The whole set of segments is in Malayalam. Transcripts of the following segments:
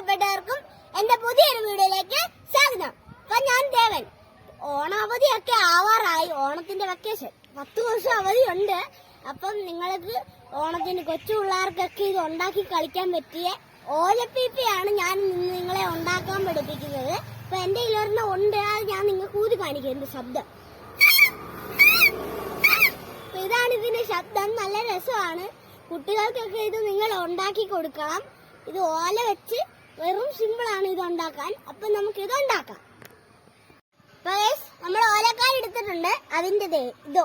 പ്രിയപ്പെട്ടവർക്കും എന്റെ പുതിയൊരു വീഡിയോയിലേക്ക് സ്വാഗതം. അപ്പൊ ഞാൻ ദേവൻ. ഓണാവധിയൊക്കെ ആവാറായി, ഓണത്തിന്റെ വെക്കേഷൻ 10 ദിവസം അവധിയുണ്ട്. അപ്പം നിങ്ങൾക്ക് ഓണത്തിന് കൊച്ചു പിള്ളേർക്കൊക്കെ ഇത് ഉണ്ടാക്കി കളിക്കാൻ പറ്റിയ ഓലപ്പീപ്പിയാണ് ഞാൻ നിങ്ങളെ ഉണ്ടാക്കാൻ പഠിപ്പിക്കുന്നത്. അപ്പൊ എന്റെ ഇലൊരെണ്ണം ഉണ്ട്, അത് ഞാൻ നിങ്ങൾക്ക് ഊതി കാണിക്കും. എന്റെ ശബ്ദം ഇതാണ്, ഇതിന്റെ ശബ്ദം നല്ല രസമാണ്. കുട്ടികൾക്കൊക്കെ ഇത് നിങ്ങൾ ഉണ്ടാക്കി കൊടുക്കണം. ഇത് ഓല വെച്ച് വെറും സിമ്പിളാണ് ഇത് ഉണ്ടാക്കാൻ. അപ്പൊ നമുക്ക് ഇത് ഉണ്ടാക്കാം. നമ്മൾ ഓലക്കായ എടുത്തിട്ടുണ്ട്. അതിന്റെ ഇത്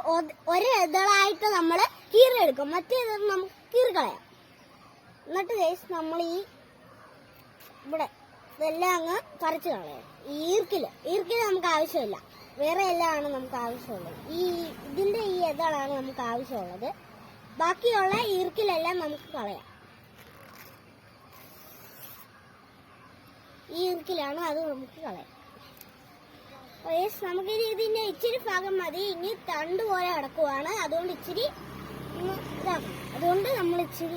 ഒരു ഇതളായിട്ട് നമ്മൾ കീറിയെടുക്കും, മറ്റേത് നമുക്ക് കീറിക്കളയാം. എന്നിട്ട് നമ്മൾ ഈ ഇവിടെ ഇതെല്ലാം അങ്ങ് പറിച്ചു കളയാം. ഈർക്കില് നമുക്ക് ആവശ്യമില്ല, വേറെ എല്ലാമാണ് നമുക്ക് ആവശ്യമുള്ളത്. ഇതിന്റെ ഈ ഇതളാണ് നമുക്ക് ആവശ്യമുള്ളത്. ബാക്കിയുള്ള ഈർക്കിലെല്ലാം നമുക്ക് കളയാം. ഈ ഈർക്കിലാണ്, അത് നമുക്ക് കളയാം. നമുക്ക് ഇതിന്റെ ഇച്ചിരി ഭാഗം മതി. ഇനി തണ്ട് പോലെ കിടക്കുവാണ്, അതുകൊണ്ട് ഇച്ചിരി ഇതാക്കും. അതുകൊണ്ട് നമ്മൾ ഇച്ചിരി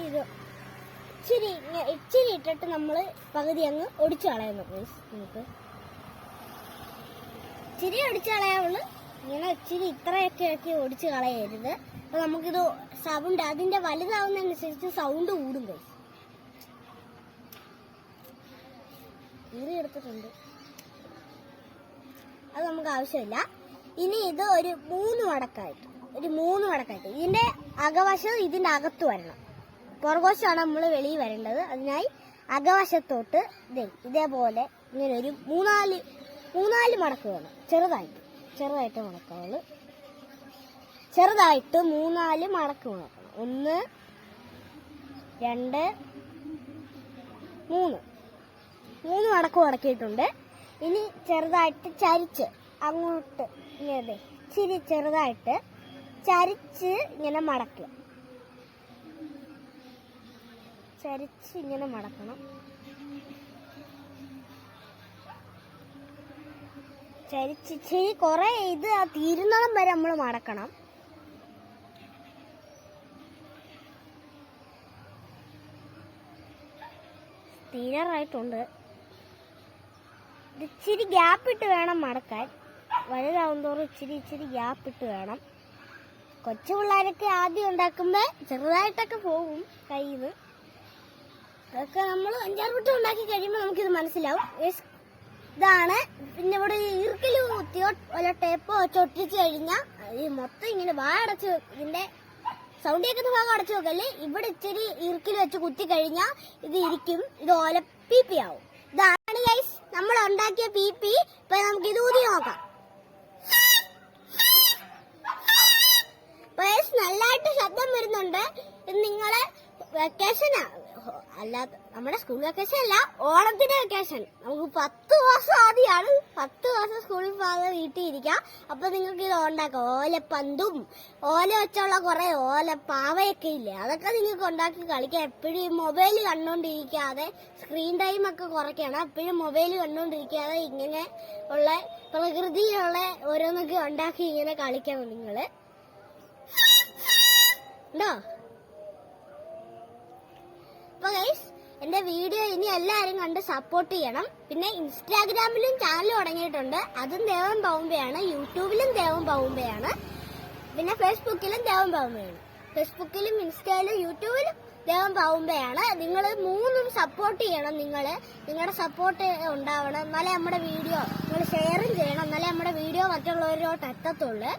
ഇട്ടിട്ട് നമ്മൾ പകുതി അങ്ങ് ഒടിച്ചു കളയുന്നു. നമുക്ക് ഇച്ചിരി ഒടിച്ചു കളയാവുള്ളൂ. ഇങ്ങനെ ഇച്ചിരി ഇത്രയൊക്കെ ഒടിച്ചു കളയരുത്. അപ്പൊ നമുക്കിത് സൗണ്ട് അതിന്റെ വലുതാവുന്നതനുസരിച്ച് സൗണ്ട് കൂടും. കീറി എടുത്തിട്ടുണ്ട്, അത് നമുക്ക് ആവശ്യമില്ല. ഇനി ഇത് ഒരു 3 മടക്കായിട്ട് ഇതിന്റെ അകവശം ഇതിന്റെ അകത്ത് വരണം. പുറകുവശമാണ് നമ്മൾ വെളിയിൽ വരേണ്ടത്. അതിനായി അകവശത്തോട്ട് ഇതേപോലെ ഇങ്ങനെ ഒരു 3-4 മടക്ക് വേണം. ചെറുതായിട്ട് മടക്കാവുള്ളൂ. ചെറുതായിട്ട് 3-4 മടക്ക് മടക്കണം. 1 2 3 മടക്ക് മടക്കിയിട്ടുണ്ട്. ഇനി ചെറുതായിട്ട് ചരിച്ച് അങ്ങോട്ട് ഇങ്ങനെ ഇച്ചിരി ചെറുതായിട്ട് ചരിച്ച് ഇങ്ങനെ മടക്കുക. ചരിച്ച് ഇങ്ങനെ മടക്കണം. ചരിച്ചിച്ചിരി കുറെ ഇത് തീരുന്നതും വരെ നമ്മൾ മടക്കണം. തീരാറായിട്ടുണ്ട്. ഇച്ചിരി ഗ്യാപ്പിട്ട് വേണം മടക്കാൻ. വലുതാവും തോറും ഇച്ചിരി ഗ്യാപ്പിട്ട് വേണം. കൊച്ചു പിള്ളേരൊക്കെ ആദ്യം ഉണ്ടാക്കുമ്പോൾ ചെറുതായിട്ടൊക്കെ പോകും കയ്യിൽ നിന്ന്. അതൊക്കെ നമ്മൾ 5-6 വട്ടം ഉണ്ടാക്കി കഴിയുമ്പോൾ നമുക്കിത് മനസ്സിലാവും. ഇതാണ്. പിന്നെ ഇവിടെ ഈർക്കിൽ കുത്തിയോ വല്ല ടേപ്പോ ചൊട്ടിച്ച് കഴിഞ്ഞാൽ ഈ മൊത്തം ഇങ്ങനെ വാടച്ച് ഇതിന്റെ സൗണ്ട് കേൾക്കുന്ന ഭാഗം അടച്ചു നോക്കല്ലേ. ഇവിടെ ഇച്ചിരി ഈർക്കിൽ വെച്ച് കുത്തി കഴിഞ്ഞാൽ ഇത് ഇരിക്കും. ഇത് ഓലപ്പീപ്പി ആവും. ഇതാണ് ഗൈസ് നമ്മൾ ഉണ്ടാക്കിയ പീപ്പി. ഇപ്പൊ നമുക്ക് ഇത് ഊതി നോക്കാം. നല്ലതായിട്ട് ശബ്ദം വരുന്നുണ്ട്. ഇത് നിങ്ങളെ വെക്കേഷനാ, അല്ലാത്ത നമ്മുടെ സ്കൂൾ വെക്കേഷൻ അല്ല, ഓണത്തിന്റെ വെക്കേഷൻ. നമുക്ക് 10 മാസം ആദ്യമാണ്. 10 മാസം സ്കൂളിൽ പോകാതെ വീട്ടിൽ ഇരിക്കാം. അപ്പൊ നിങ്ങൾക്ക് ഇത് ഉണ്ടാക്കാം. ഓലപ്പന്തും ഓല വെച്ചുള്ള കുറെ ഓലപ്പാവയൊക്കെ ഇല്ലേ, അതൊക്കെ നിങ്ങൾക്ക് ഉണ്ടാക്കി കളിക്കാം. എപ്പോഴും മൊബൈൽ കണ്ടോണ്ടിരിക്കാതെ സ്ക്രീൻ ടൈം ഒക്കെ കുറയ്ക്കണം. എപ്പോഴും മൊബൈൽ കണ്ടോണ്ടിരിക്കാതെ ഇങ്ങനെ ഉള്ള പ്രകൃതിയിലുള്ള ഓരോന്നൊക്കെ ഉണ്ടാക്കി ഇങ്ങനെ കളിക്കണം നിങ്ങള്. ഉണ്ടോ? അപ്പൊ ഗൈസ് എന്റെ വീഡിയോ ഇനി എല്ലാവരും കണ്ട് സപ്പോർട്ട് ചെയ്യണം. പിന്നെ ഇൻസ്റ്റാഗ്രാമിലും ചാനൽ തുടങ്ങിയിട്ടുണ്ട്, അതും ദേവൻ പൗമ്പയാണ്. യൂട്യൂബിലും ദേവൻ പൗമ്പയാണ്. പിന്നെ ഫേസ്ബുക്കിലും ദേവൻ പൗമ്പയാണ്. ഫേസ്ബുക്കിലും ഇൻസ്റ്റയിലും യൂട്യൂബിലും ദേവൻ പൗമ്പയാണ്. നിങ്ങൾ 3ഉം സപ്പോർട്ട് ചെയ്യണം. നിങ്ങളുടെ സപ്പോർട്ട് ഉണ്ടാവണം. എന്നാലേ നമ്മുടെ വീഡിയോ നിങ്ങൾ ഷെയറും ചെയ്യണം. എന്നാലേ നമ്മുടെ വീഡിയോ മറ്റുള്ളവരോട്ട് എത്തത്തുള്ളൂ.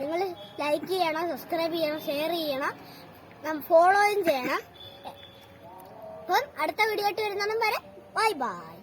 നിങ്ങൾ ലൈക്ക് ചെയ്യണം, സബ്സ്ക്രൈബ് ചെയ്യണം, ഷെയർ ചെയ്യണം, ഫോളോയും ചെയ്യണം. അപ്പം അടുത്ത വീഡിയോ ആയിട്ട് വരുന്നതും വരെ ബൈ ബൈ.